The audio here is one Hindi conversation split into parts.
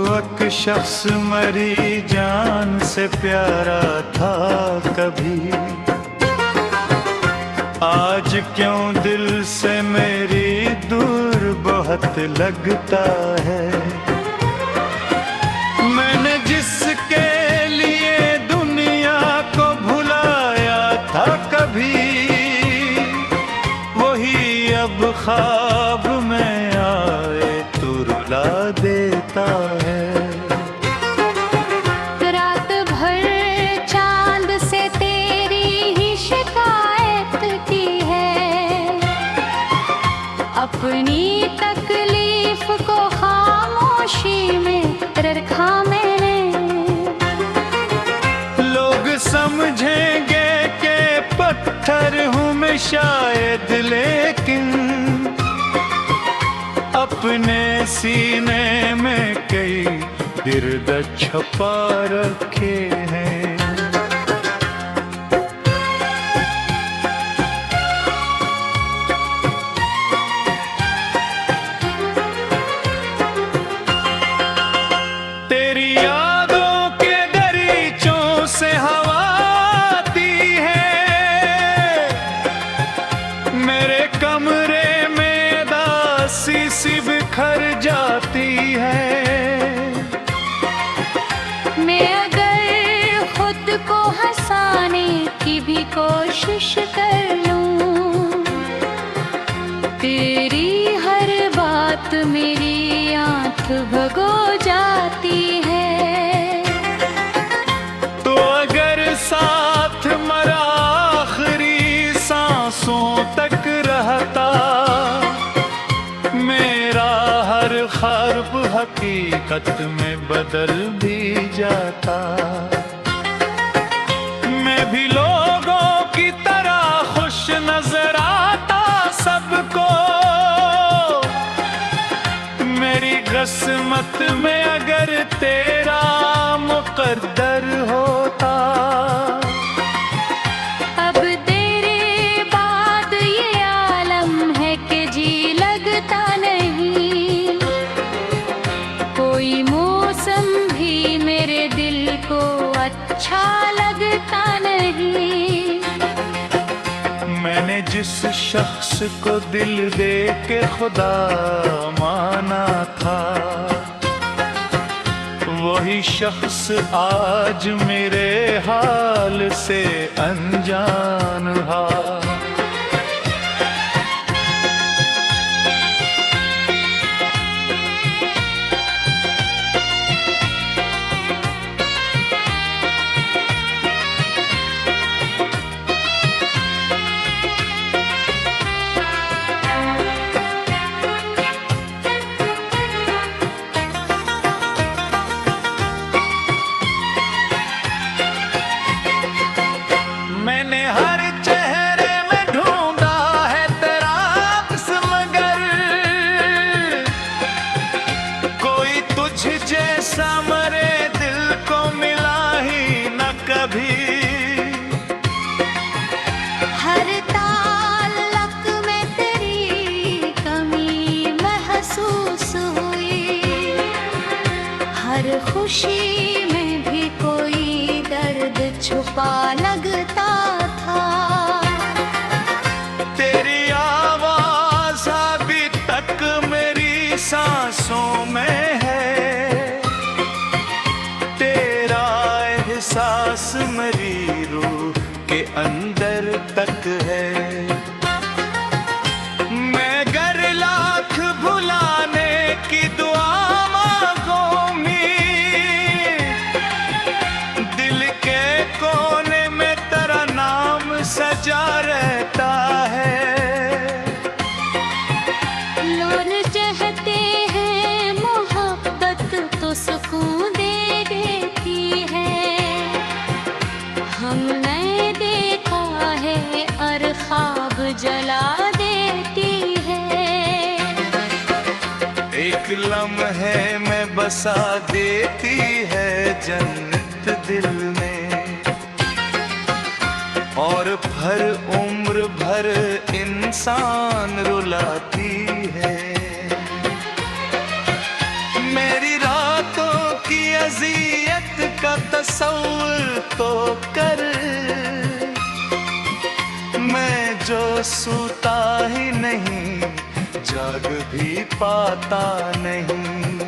एक शख्स मरी जान से प्यारा था कभी, आज क्यों दिल से मेरी दूर बहुत लगता है। मैंने जिसके लिए दुनिया को भुलाया था कभी, वही अब ख्वाब में आए तो रुला देता है। रात भर चांद से तेरी ही शिकायत की है, अपनी तकलीफ को खामोशी में रखा मैंने। लोग समझेंगे कि पत्थर हूँ मैं शायद, लेकिन अपने सीने में कई दर्द छुपा रखे हैं। तेरी यादों के दरीचों से हवा आती है, मेरे कमरे में दासी सी बिखर जाती है। मैं अगर खुद को हंसाने की भी कोशिश कर लूं, तेरी हर बात मेरी आंख भगो जाती है। तो अगर साथ मरा आखिरी सांसों तक रहता, मेरा हर ख्वाब हकीकत में बदल भी जाता। मैं भी लोगों की तरह खुश नजर आता सबको, मेरी किस्मत में अगर तेरा मुकद्दर होता। अब तेरे बाद ये आलम है कि जी लगता नहीं, कोई मौसम भी मेरे दिल को अच्छा लगता नहीं। मैंने जिस शख्स को दिल दे के खुदा माना था, वही शख्स आज मेरे हाल से अनजान रहा। मैंने हर चेहरे में ढूंढा है तेरा अक्स, मगर कोई तुझ जैसा मरे दिल को मिला ही न कभी। हर ताल्लुक में तेरी कमी महसूस हुई, हर खुशी में भी कोई दर्द छुपा लगता था। तेरी आवाज अभी तक मेरी सांसों में है, तेरा एहसास मेरी रूह के अंदर तक है। मैं गर लाख भुलाने की दुआ मांगूंगी, दिल के कोने में तेरा नाम सजा रहता है। लोग चाहते हैं मोहब्बत तो सुकून दे देती है, हमने देखा है और ख्वाब जला देती है। एक लम्हे में बसा देती है जन्नत दिल में, और भर उम्र भर इंसान रुलाती है। मेरी रातों तसव्वुर तो कर, मैं जो सूता ही नहीं जाग भी पाता नहीं।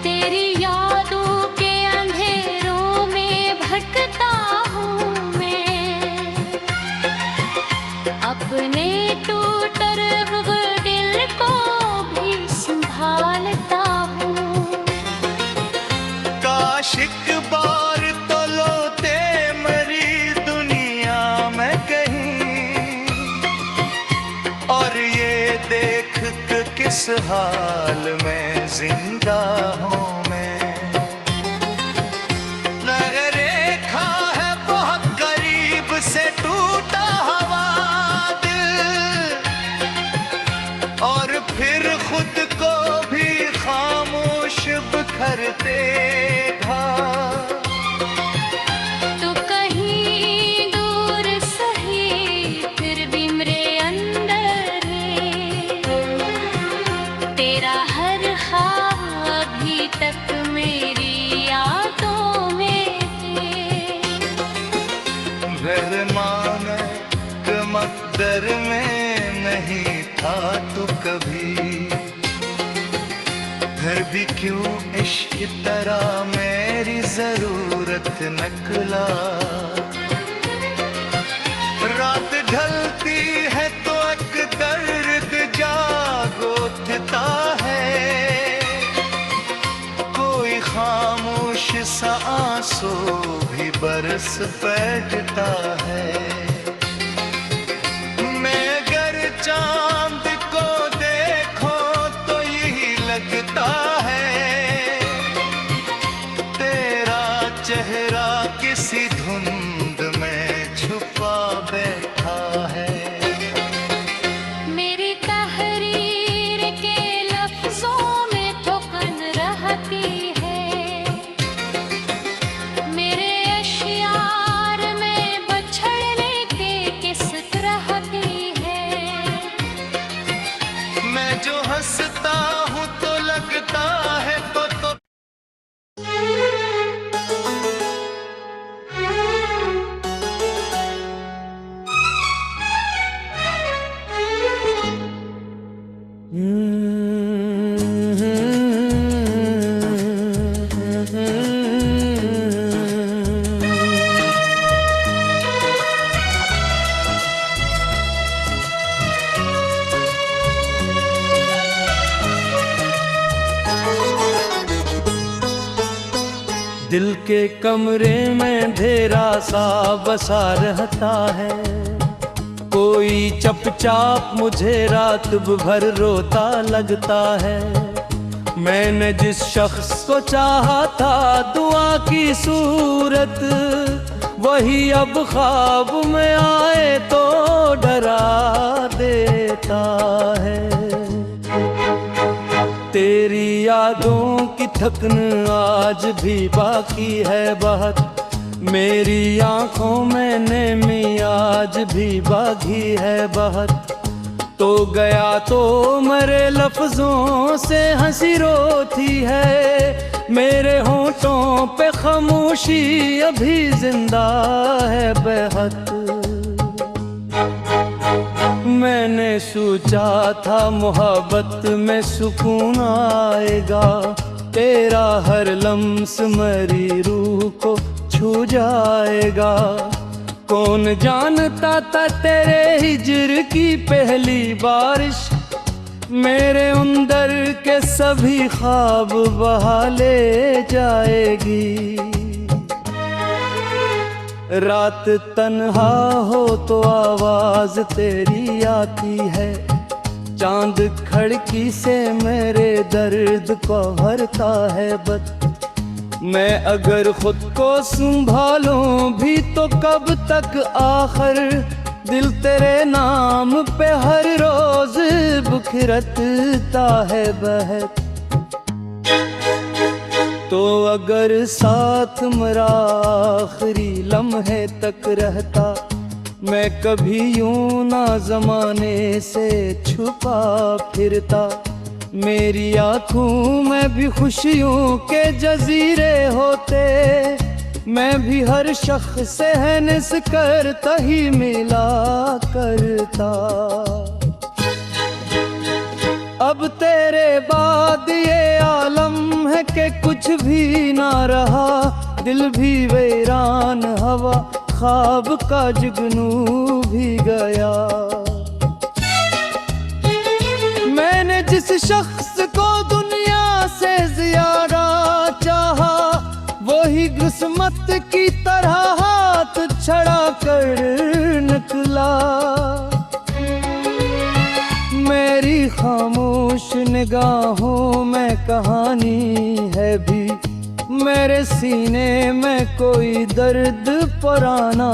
तेरी यादों के अंधेरों में भटकता हूँ मैं, अपने टूटे हुए दिल को भी संभालता हूँ। काश एक बार तो लोटे मेरी दुनिया में कहीं, और ये देख के किस हाल में जिंदा हूँ मैं। रेखा है बहुत करीब से टूटा हुआ दिल, और फिर खुद को भी खामोश बिखरते था। तो कहीं दूर सही फिर भी मेरे अंदर है, तेरा हर ख्वाब अभी तक मेरी यादों में है। रहमान के मकदर में नहीं था तू कभी, फिर भी क्यों इश्क तरह मेरी जरूरत निकला। रात ढलती है तो एक दर्द जागोता है, कोई खामोश सा आंसू भी बरस बैठता है। मैं अगर चांद को देखो तो यही लगता है, तेरा चेहरा किसी धुंध में छुपा बैठा है। मेरी तहरीर के लफ्जों में ठोकर रहती है, मेरे अशियार में बछड़ने के किस तरह की है। मैं जो हंसता हूँ तो लगता है तो दिल के कमरे में अंधेरा सा बसा रहता है, कोई चपचाप मुझे रात भर रोता लगता है। मैंने जिस शख्स को चाहा था दुआ की सूरत, वही अब ख्वाब में आए तो डरा देता है। तेरी यादों की थकन आज भी बाकी है बहुत, मेरी आंखों में नेमी आज भी बागी है बहुत। तो गया तो मरे लफ्जों से हंसी रोती है, मेरे होंठों पे खामोशी अभी जिंदा है बेहद। मैंने सोचा था मोहब्बत में सुकून आएगा, तेरा हर लम्स मेरी रूह को छू जाएगा। कौन जानता था तेरे हिज्र की पहली बारिश मेरे अंदर के सभी ख्वाब बहा ले जाएगी। रात तन्हा हो तो आवाज तेरी आती है, चांद खिड़की से मेरे दर्द को भरता है बद। मैं अगर खुद को संभालूं भी तो कब तक आखिर, दिल तेरे नाम पे हर रोज बिखरता है बहक। तो अगर साथ मेरा आखिरी लम्हे तक रहता, मैं कभी यूं ना जमाने से छुपा फिरता। मेरी आँखों में भी खुशियों के जजीरे होते, मैं भी हर शख्स से है निस करता ही मिला करता। अब तेरे बाद ये आलम है कि कुछ भी ना रहा, दिल भी वीरान, हवा ख्वाब का जुगनू भी गया। मैंने जिस शख्स को दुनिया से ज्यादा चाहा, वही किस्मत की तरह हाथ छड़ा कर निकला। मेरी खामोश निगाहों में कहानी है भी, मेरे सीने में कोई दर्द पुराना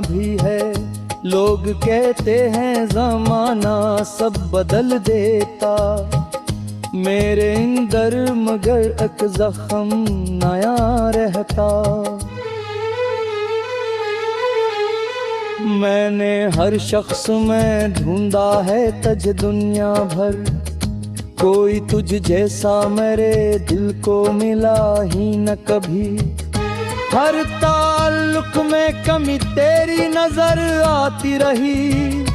भी है। लोग कहते हैं ज़माना सब बदल देता, मेरे अंदर मगर एक जख्म नया रहता। मैंने हर शख्स में ढूंढा है तज दुनिया भर, कोई तुझ जैसा मेरे दिल को मिला ही न कभी। हर ताल्लुक में कमी तेरी नजर आती रही,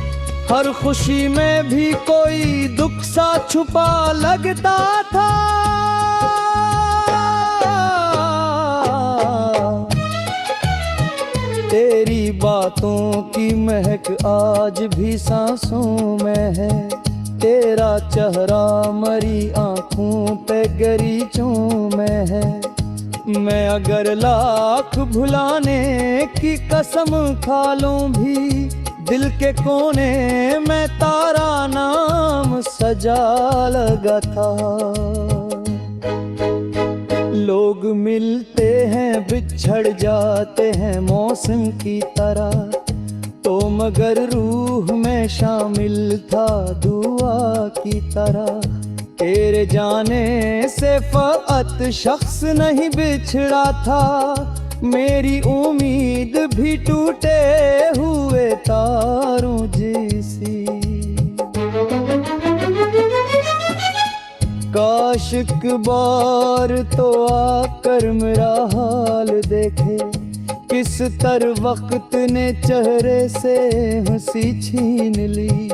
हर खुशी में भी कोई दुख सा छुपा लगता था। तेरी बातों की महक आज भी सांसों में है, तेरा चेहरा मरी आंखों पे गरीचों में है। मैं अगर लाख भुलाने की कसम खा लूं भी, दिल के कोने में तारा नाम सजा लगा था। लोग मिलते हैं बिछड़ जाते हैं मौसम की तरह, तो मगर रूह में शामिल था दुआ की तरह। तेरे जाने से फ़क़त शख्स नहीं बिछड़ा था, मेरी उम्मीद भी टूटे हुए तारों जैसी। काश एक बार तो आकर मेरा हाल देखे, किस तर वक्त ने चेहरे से हंसी छीन ली।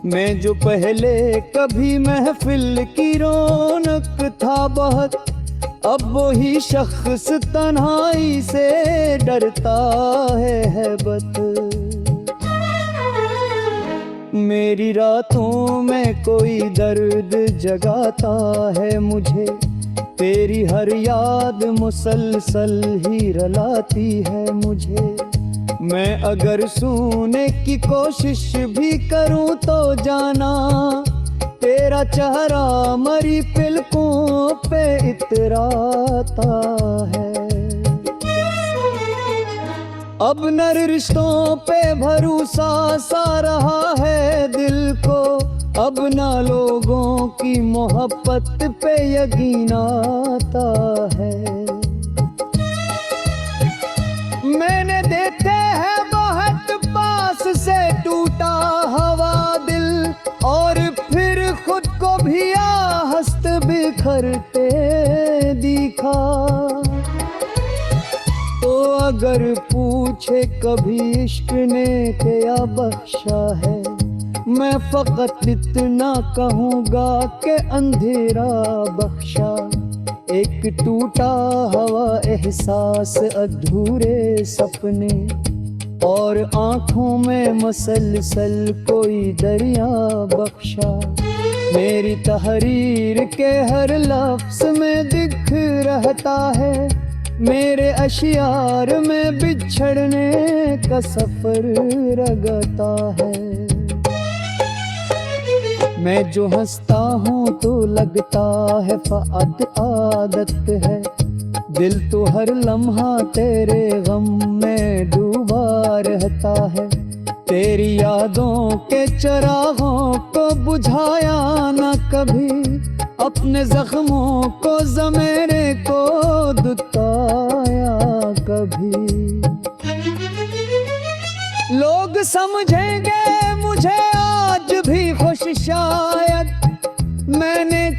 मैं जो पहले कभी महफिल की रौनक था बहुत, अब वही शख्स तन्हाई से डरता है हैबत। मेरी रातों में कोई दर्द जगाता है मुझे, तेरी हर याद मुसलसल ही रुलाती है मुझे। मैं अगर सोने की कोशिश भी करूं तो जाना, तेरा चेहरा मरी पलकों पे इतराता है। अब न रिश्तों पे भरोसा सा रहा है दिल को, अब ना लोगों की मोहब्बत पे यकीन आता है। मैंने देखे है बहुत पास से टूटा हवा दिल, और फिर खुद को भी आहस्त बिखरते दिखा। तो अगर पूछे कभी इश्क ने क्या बख्शा है, मैं फकत इतना कहूँगा कि अंधेरा बख्शा। एक टूटा हवा एहसास अधूरे सपने, और आँखों में मसलसल कोई दरिया बख्शा। मेरी तहरीर के हर लफ्ज़ में दिख रहता है, मेरे अशियार में बिछड़ने का सफर रगता है। मैं जो हंसता हूँ तो लगता है फ़क़त आदत है, दिल तो हर लम्हा तेरे गम में डूबा रहता है। तेरी यादों के चिरागों को बुझाया न कभी, अपने जख्मों को ज़मेरे को दुताया कभी। लोग समझेंगे मुझे आज भी खुश शायद, मैंने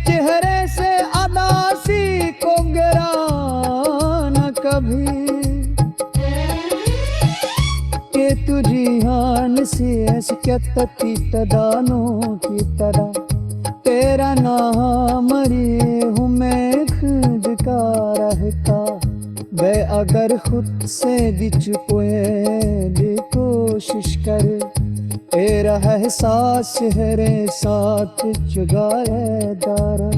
si chiattati दानों की तरह तेरा नाम मरी हूँ मैं खुद का रहता वे अगर खुद से भी छुपे भी कोशिश करे तेरा एहसास है रे साथ जुगाए दारा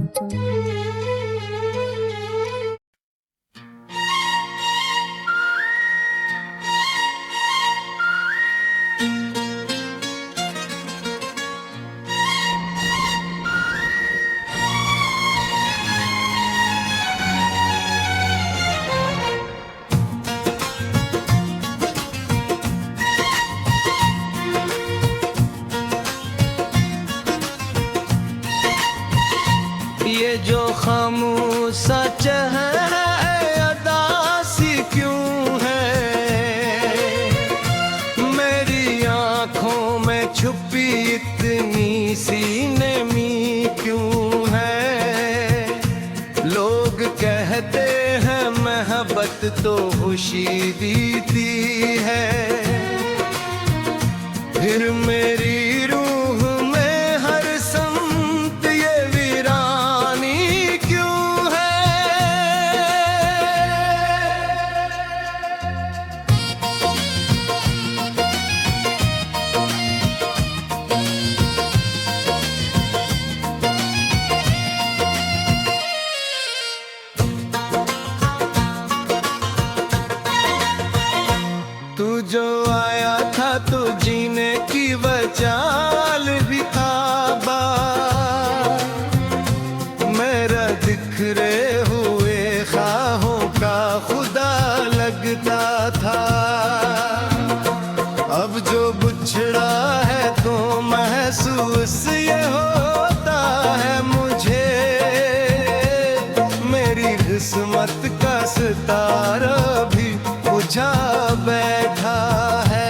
ये जो खामोशा चेहरा अदासी क्यों है मेरी आंखों में छुपी इतनी सी नमी क्यों है लोग कहते हैं मोहब्बत तो खुशी देती है फिर मेरी रूह में हर संत ये वीरानी क्यों है तू जो आया था तो जीने की वजाल भी था मेरा बिखरे हुए ख्वाहों का खुदा लगता था अब जो बिछड़ा है तो महसूस ये होता है मुझे मेरी किस्मत का सितारा भी बुझा बैठा है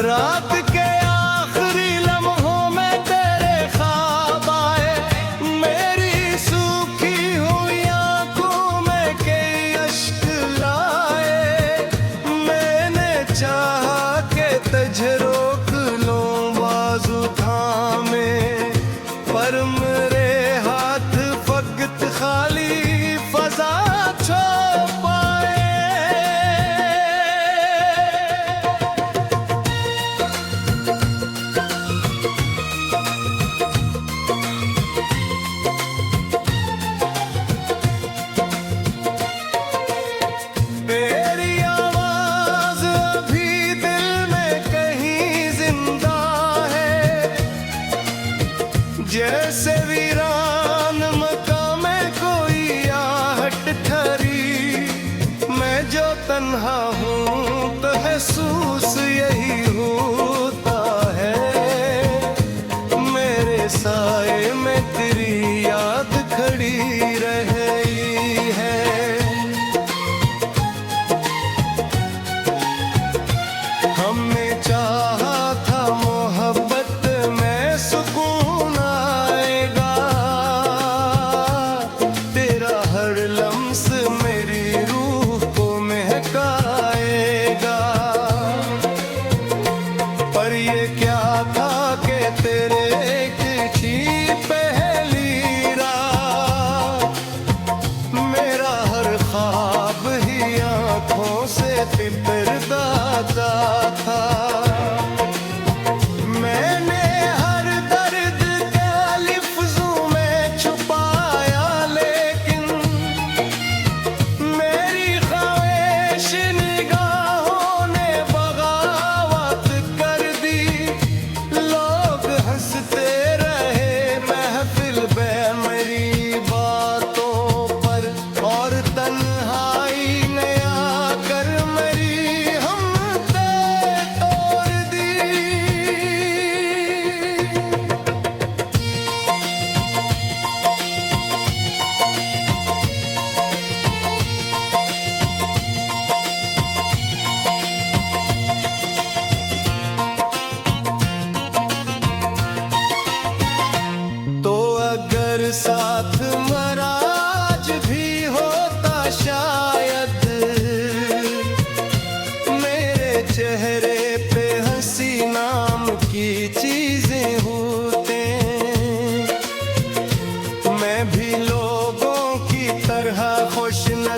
रात के आखिरी लम्हों में तेरे ख्वाब आए मेरी सूखी हुई आंखों में कई अश्क लाए मैंने चाहा कि तुझे रोक लूं बाजू थामे पर मेरे हाथ फकत खाली फजा छोड़ पाए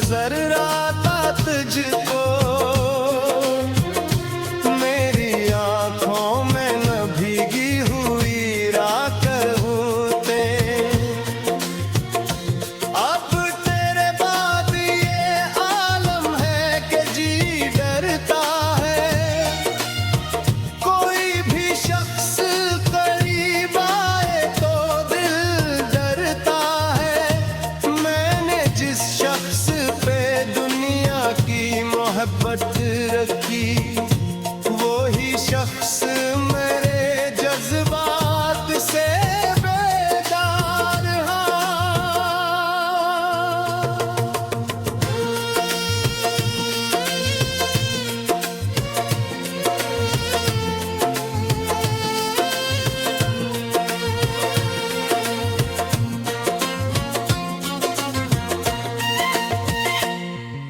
नजर आता तुझको, मेरी आंखों में न भीगी हुई राकर होते। अब तेरे बाद ये आलम है कि जी डरता है, कोई भी शख्स करीब आए तो दिल डरता है। मैंने जिस शख्स पे दुनिया की मोहब्बत रखी, वो ही शख्स मेरे जज्बात से बेदार।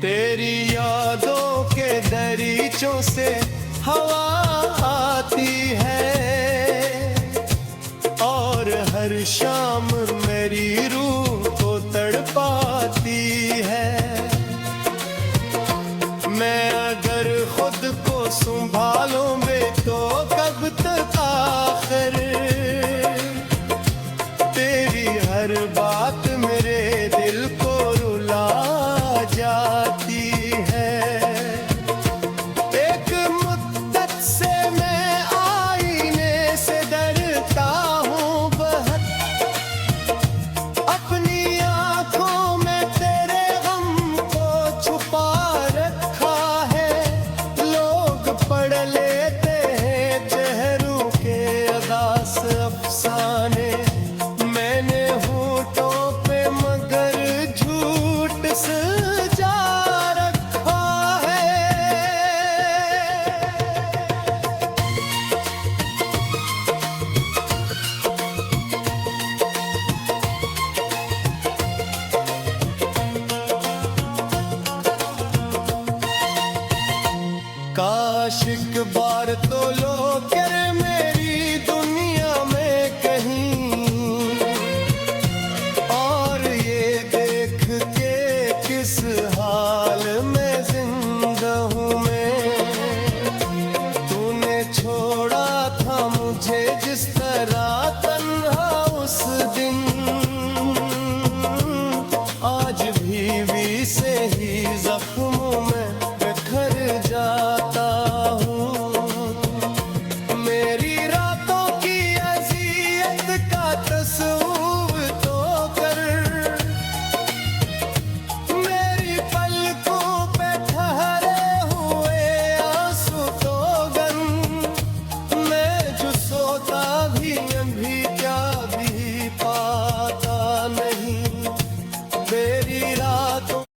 तेरी यादों के दरीचों से हवा आती है, और हर शाम मेरी रूह को तड़पाती है। मैं अगर खुद को संभालूं बे तो कब तक आखिर, तेरी हर बात मेरे दिल को रुला जाती है। एक मुद्दत से मैं आईने से डरता हूँ बहुत, अपनी आंखों में तेरे गम को छुपा रखा है। लोग पढ़ लेते हैं चेहरों के अदास अफसाने, मैंने होठों पे मगर झूठ से